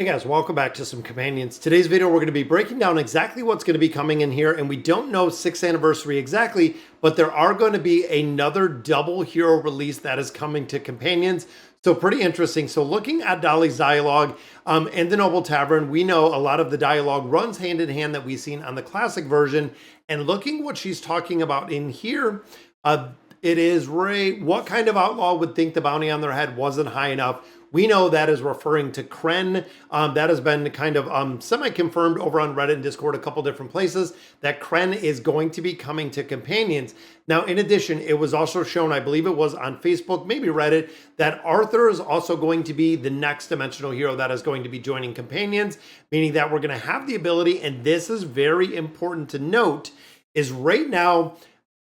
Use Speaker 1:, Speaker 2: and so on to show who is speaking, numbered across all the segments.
Speaker 1: Guys, welcome back to some companions. Today's video, we're going to be breaking down exactly what's going to be coming in here, and we don't know 6th anniversary exactly, but there are going to be another double hero release that is coming to companions. So pretty interesting. So looking at Dolly's dialogue in the Noble Tavern, we know a lot of the dialogue runs hand in hand that we've seen on the classic version, and looking what she's talking about in here, it is Ray. What kind of outlaw would think the bounty on their head wasn't high enough? We know that is referring to Kren. That has been kind of semi-confirmed over on Reddit and Discord, a couple different places, that Kren is going to be coming to companions. Now, in addition, it was also shown, I believe it was on Facebook, maybe Reddit, that Arthur is also going to be the next dimensional hero that is going to be joining companions, meaning that we're going to have the ability, and this is very important to note, is right now,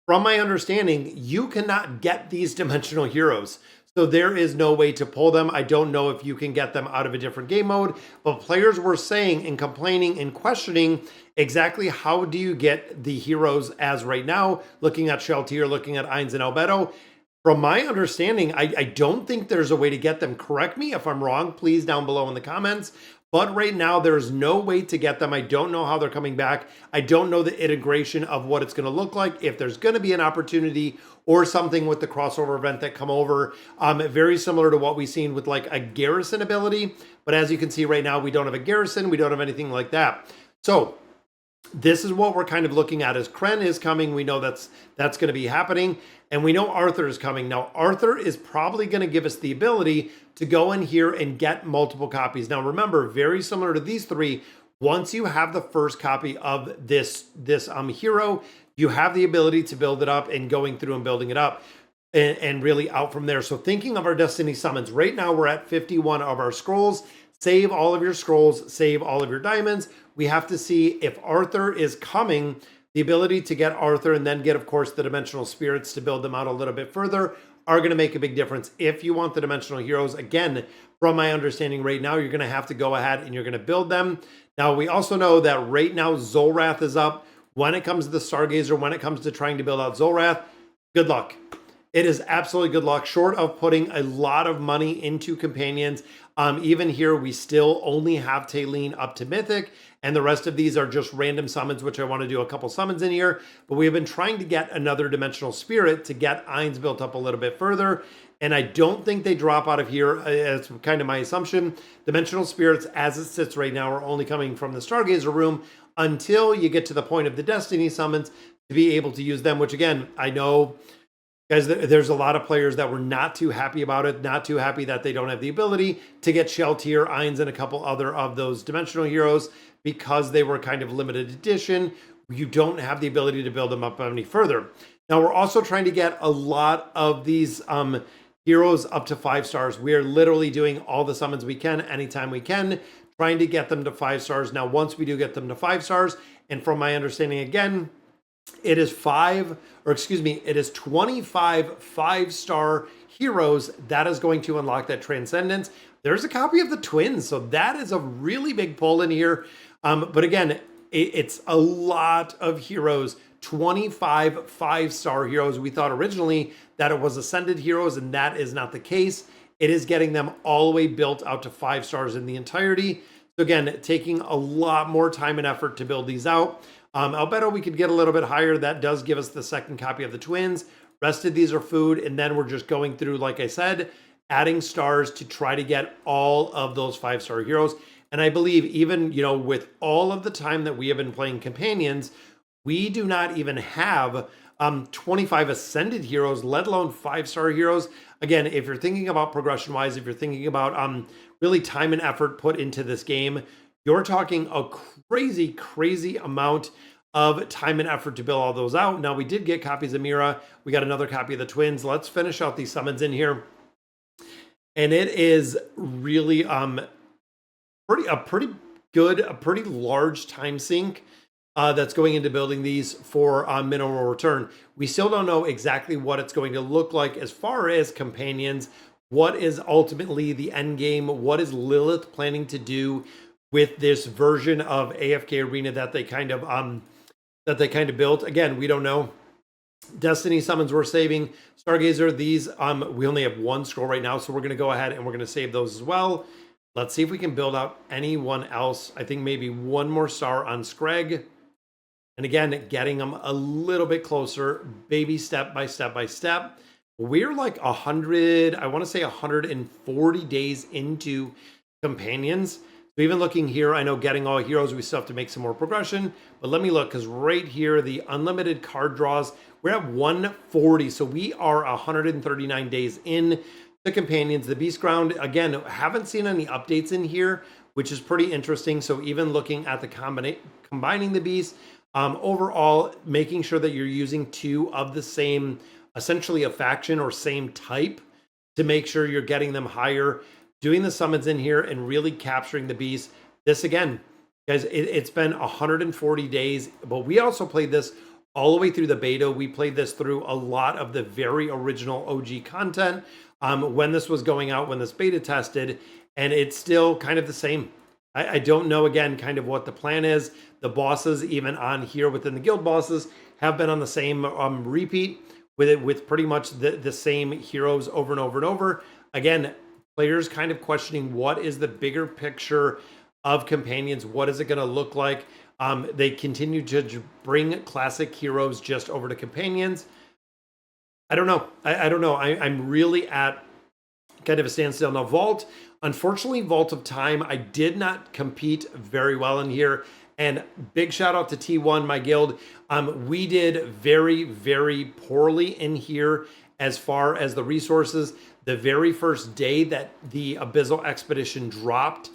Speaker 1: from my understanding, you cannot get these dimensional heroes. So there is no way to pull them. I don't know if you can get them out of a different game mode, but players were saying and complaining and questioning exactly how do you get the heroes as right now, looking at Sheltier, looking at Ainz and Albedo. From my understanding, I don't think there's a way to get them. Correct me if I'm wrong, please, down below in the comments. But right now, there's no way to get them. I don't know how they're coming back. I don't know the integration of what it's going to look like, if there's going to be an opportunity or something with the crossover event that come over. Very similar to what we've seen with like a garrison ability. But as you can see right now, we don't have a garrison. We don't have anything like that. So this is what we're kind of looking at as Kren is coming. We know that's going to be happening. And we know Arthur is coming. Now, Arthur is probably going to give us the ability to go in here and get multiple copies. Now, remember, very similar to these three, once you have the first copy of this hero, you have the ability to build it up and going through and building it up and really out from there. So thinking of our Destiny summons, right now we're at 51 of our scrolls. Save all of your scrolls, save all of your diamonds. We have to see if Arthur is coming. The ability to get Arthur and then get, of course, the dimensional spirits to build them out a little bit further are going to make a big difference. If you want the dimensional heroes, again, from my understanding right now, you're going to have to go ahead and you're going to build them. Now, we also know that right now Zolrath is up. When it comes to the Stargazer, when it comes to trying to build out Zolrath, good luck. It is absolutely good luck, short of putting a lot of money into companions. Even here, we still only have Taylene up to Mythic, and the rest of these are just random summons, which I want to do a couple summons in here. But we have been trying to get another dimensional spirit to get Ainz built up a little bit further, and I don't think they drop out of here. It's kind of my assumption. Dimensional spirits, as it sits right now, are only coming from the Stargazer room until you get to the point of the Destiny summons to be able to use them, which again, I know, guys, there's a lot of players that were not too happy about it, not too happy that they don't have the ability to get Sheltier, Ainz, and a couple other of those dimensional heroes because they were kind of limited edition. You don't have the ability to build them up any further. Now, we're also trying to get a lot of these heroes up to 5 stars. We are literally doing all the summons we can, anytime we can, trying to get them to 5 stars. Now, once we do get them to 5 stars, and from my understanding again, it is 25 5-star heroes that is going to unlock that transcendence. There's a copy of the twins, so that is a really big pull in here. But again, it's a lot of heroes, 25 5-star heroes. We thought originally that it was ascended heroes, and that is not the case. It is getting them all the way built out to 5 stars in the entirety. So again, taking a lot more time and effort to build these out. Albedo, we could get a little bit higher. That does give us the second copy of the twins. Rest of these are food, and then we're just going through, like I said, adding stars to try to get all of those 5-star heroes. And I believe even, you know, with all of the time that we have been playing companions, we do not even have 25 ascended heroes, let alone 5-star heroes. Again, if you're thinking about progression-wise, if you're thinking about really time and effort put into this game, you're talking a crazy, crazy amount of time and effort to build all those out. Now, we did get copies of Mira. We got another copy of the twins. Let's finish out these summons in here. And it is really a pretty large time sink that's going into building these for minimal return. We still don't know exactly what it's going to look like as far as companions. What is ultimately the end game? What is Lilith planning to do with this version of AFK Arena that they kind of built? Again, we don't know. Destiny summons we're saving. Stargazer, these we only have 1 scroll right now, so we're going to go ahead and we're going to save those as well. Let's see if we can build out anyone else. I think maybe one more star on Scrag. And again, getting them a little bit closer, baby step by step by step. We're like 100, I want to say 140 days into companions. So even looking here, I know getting all heroes, we still have to make some more progression. But let me look, because right here, the unlimited card draws, we're at 140. So we are 139 days in the companions. The Beast Ground, again, haven't seen any updates in here, which is pretty interesting. So even looking at the combining the beasts, overall, making sure that you're using two of the same, essentially a faction or same type, to make sure you're getting them higher, doing the summons in here and really capturing the beast. This again, guys, it's been 140 days, but we also played this all the way through the beta. We played this through a lot of the very original OG content when this was going out, when this beta tested, and it's still kind of the same. I don't know, again, kind of what the plan is. The bosses, even on here within the guild bosses, have been on the same repeat with pretty much the same heroes over and over and over. Again, players kind of questioning what is the bigger picture of companions. What is it going to look like? They continue to bring classic heroes just over to companions. I don't know. I don't know. I'm really at kind of a standstill. Now, Vault, unfortunately, Vault of Time, I did not compete very well in here. And big shout out to T1, my guild. We did very, very poorly in here as far as the resources. The very first day that the Abyssal expedition dropped,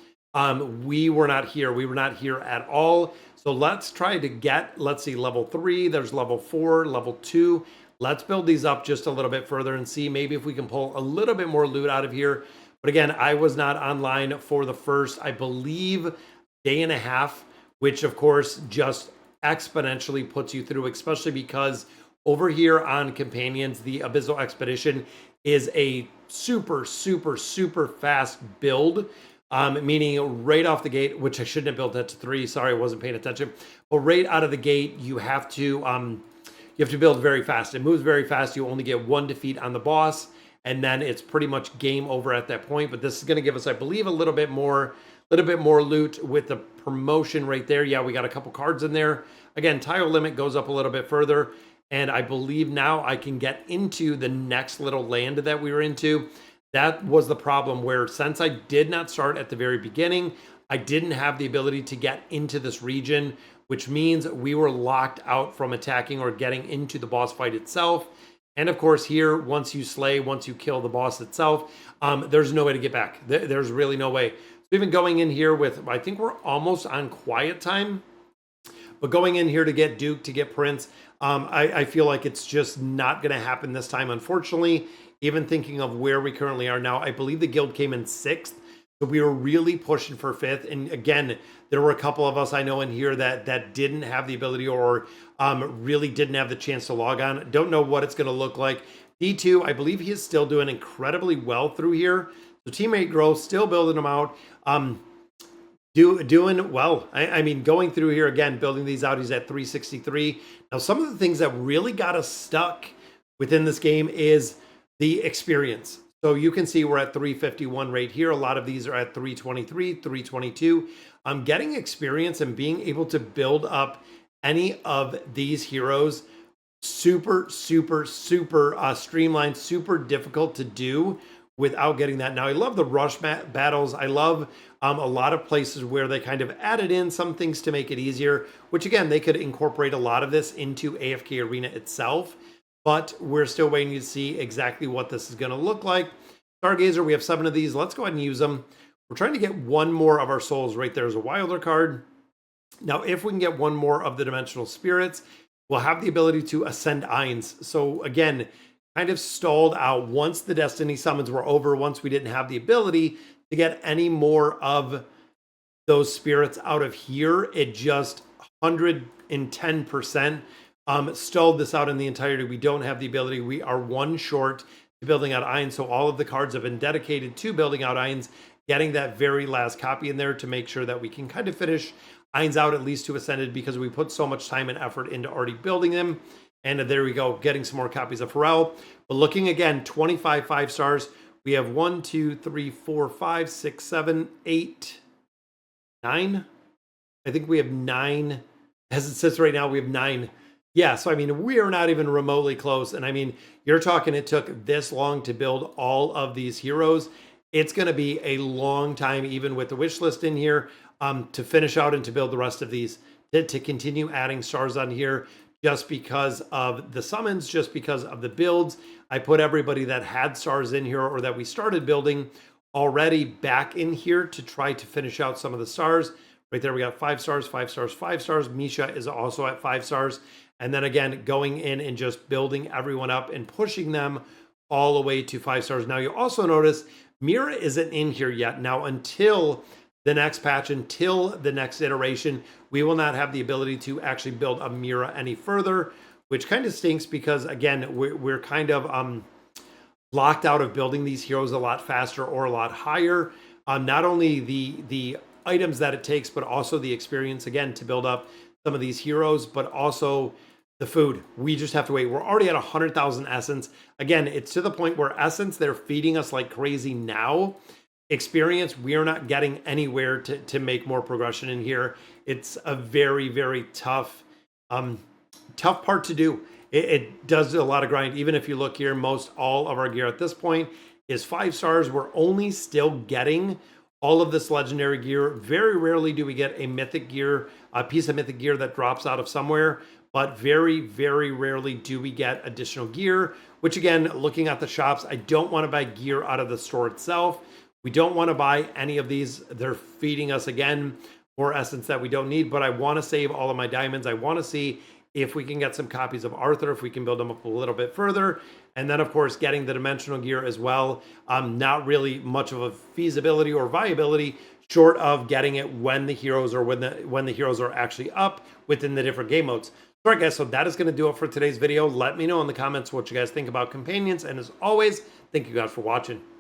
Speaker 1: we were not here. We were not here at all. So let's try to get, let's see, level 3. There's level 4, level 2. Let's build these up just a little bit further and see maybe if we can pull a little bit more loot out of here. But again, I was not online for the first, I believe, day and a half, which of course just exponentially puts you through, especially because over here on Companions, the Abyssal Expedition is a super, super, super fast build. Meaning right off the gate, which I shouldn't have built that to 3. Sorry, I wasn't paying attention. But right out of the gate, you have to build very fast. It moves very fast. You only get 1 defeat on the boss, and then it's pretty much game over at that point. But this is going to give us, I believe, a little bit more loot with the promotion right there. Yeah, we got a couple cards in there. Again, tile limit goes up a little bit further, and I believe now I can get into the next little land that we were into. That was the problem, where since I did not start at the very beginning, I didn't have the ability to get into this region, which means we were locked out from attacking or getting into the boss fight itself. And of course here, once you kill the boss itself, there's no way to get back. There's really no way. So even going in here with, I think we're almost on quiet time, but going in here to get Duke, to get Prince, I feel like it's just not going to happen this time, unfortunately. Even thinking of where we currently are now, I believe the guild came in 6th. So we were really pushing for 5th. And again, there were a couple of us I know in here that didn't have the ability or really didn't have the chance to log on. Don't know what it's going to look like. D2, I believe he is still doing incredibly well through here. So teammate growth, still building them out. Doing well. I mean, going through here again, building these out, he's at 363. Now, some of the things that really got us stuck within this game is the experience. So you can see we're at 351 right here. A lot of these are at 323, 322. Getting experience and being able to build up any of these heroes, super, super, super streamlined, super difficult to do without getting that. Now, I love the rush battles. I love a lot of places where they kind of added in some things to make it easier, which again, they could incorporate a lot of this into AFK Arena itself. But we're still waiting to see exactly what this is going to look like. Stargazer, we have 7 of these. Let's go ahead and use them. We're trying to get 1 more of our souls. Right there's a Wilder card. Now, if we can get 1 more of the Dimensional Spirits, we'll have the ability to ascend Ainz. So again, kind of stalled out once the Destiny summons were over, once we didn't have the ability to get any more of those spirits out of here. It just 110% stalled this out in the entirety. We don't have the ability. We are 1 short to building out Ainz. So all of the cards have been dedicated to building out Ainz, getting that very last copy in there to make sure that we can kind of finish Ainz out at least to Ascended, because we put so much time and effort into already building them. And there we go, getting some more copies of Pharrell. But looking again, 25 5 stars. We have 1, 2, 3, 4, 5, 6, 7, 8, 9. I think we have 9. As it sits right now, we have 9. Yeah, so I mean, we are not even remotely close. And I mean, you're talking it took this long to build all of these heroes. It's going to be a long time, even with the wish list in here, to finish out and to build the rest of these, to continue adding stars on here just because of the summons, just because of the builds. I put everybody that had stars in here or that we started building already back in here to try to finish out some of the stars. Right there, we got 5 stars, 5 stars, 5 stars. Misha is also at 5 stars. And then again, going in and just building everyone up and pushing them all the way to 5 stars. Now, you also notice Mira isn't in here yet. Now, until the next patch, until the next iteration, we will not have the ability to actually build a Mira any further, which kind of stinks because, again, we're kind of locked out of building these heroes a lot faster or a lot higher. Not only the items that it takes, but also the experience, again, to build up some of these heroes, but also the food. We just have to wait. We're already at 100,000 essence. Again, it's to the point where essence, they're feeding us like crazy now. Experience, we are not getting anywhere to make more progression in here. It's a very, very tough part to do. It does a lot of grind. Even if you look here, most all of our gear at this point is 5 stars. We're only still getting all of this legendary gear. Very rarely do we get a mythic gear, a piece of mythic gear that drops out of somewhere, but very, very rarely do we get additional gear, which again, looking at the shops, I don't want to buy gear out of the store itself. We don't want to buy any of these. They're feeding us again more essence that we don't need, but I want to save all of my diamonds. I want to see if we can get some copies of Arthur, if we can build them up a little bit further. And then, of course, getting the dimensional gear as well. Not really much of a feasibility or viability short of getting it when the heroes are when the heroes are actually up within the different game modes. All right, guys, so that is going to do it for today's video. Let me know in the comments what you guys think about companions. And as always, thank you guys for watching.